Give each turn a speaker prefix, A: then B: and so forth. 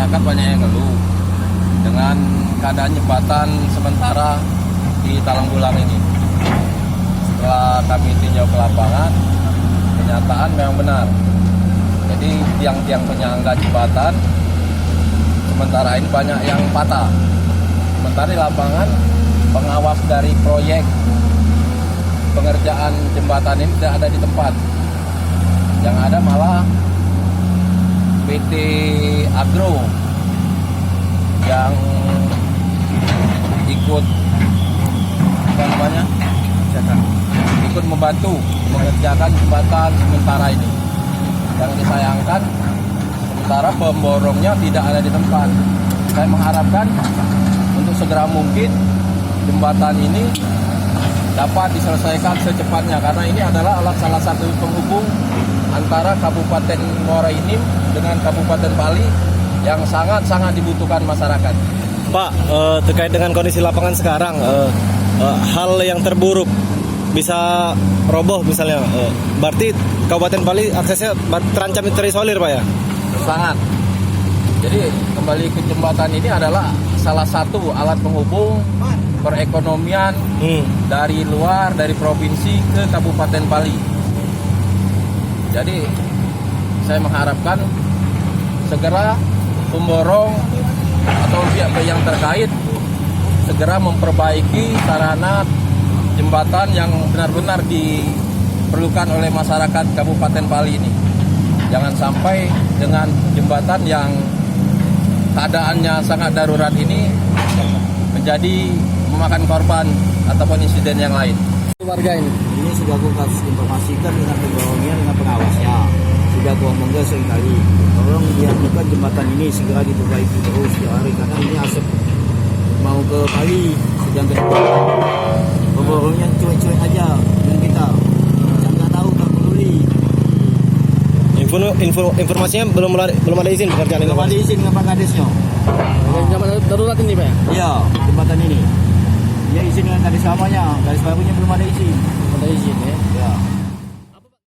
A: masyarakat banyak yang ngeluh dengan keadaan jembatan sementara di Talang Bulang ini. Setelah kami tinjau ke lapangan, kenyataan memang benar. Jadi tiang-tiang penyangga jembatan sementara ini banyak yang patah. Sementara di lapangan pengawas dari proyek pengerjaan jembatan ini tidak ada di tempat. Yang ada malah PT Agro yang ikut ikut membantu mengerjakan jembatan sementara ini. Yang disayangkan sementara pemborongnya tidak ada di tempat. Saya mengharapkan untuk segera mungkin jembatan ini dapat diselesaikan secepatnya, karena ini adalah salah satu penghubung antara Kabupaten Muara Enim dengan Kabupaten Pali yang sangat-sangat dibutuhkan masyarakat.
B: Pak, terkait dengan kondisi lapangan sekarang, hal yang terburuk bisa roboh misalnya, berarti Kabupaten Pali aksesnya terancam terisolir, Pak ya?
A: Sangat. Jadi kembali ke jembatan ini adalah salah satu alat penghubung perekonomian dari luar, dari provinsi ke Kabupaten Pali. Jadi saya mengharapkan segera pemborong atau pihak yang terkait segera memperbaiki sarana jembatan yang benar-benar diperlukan oleh masyarakat Kabupaten Pali ini. Jangan sampai dengan jembatan yang keadaannya sangat darurat ini menjadi memakan korban ataupun insiden yang lain.
C: Warga ini sudah aku informasikan dengan pemborongnya, dengan pengawasnya. Sudah aku omongkan seringkali, tolong dilakukan jembatan ini segera diperbaiki terus ya hari, karena ini asap mau ke Pali, sedang ke pemborongnya cuek-cuek aja dengan kita. Jangan tahu, tak peduli.
B: Informasinya belum ada izin pekerjaan ini.
C: Belum ada izin dengan Pak Kadesnya.
B: Jembatan darurat ini, Pak ya?
C: Iya, jembatan ini. Ya izin dengan Kades lamanya, Kades barunya belum ada izin.
B: Ada izin ya?
C: Ya.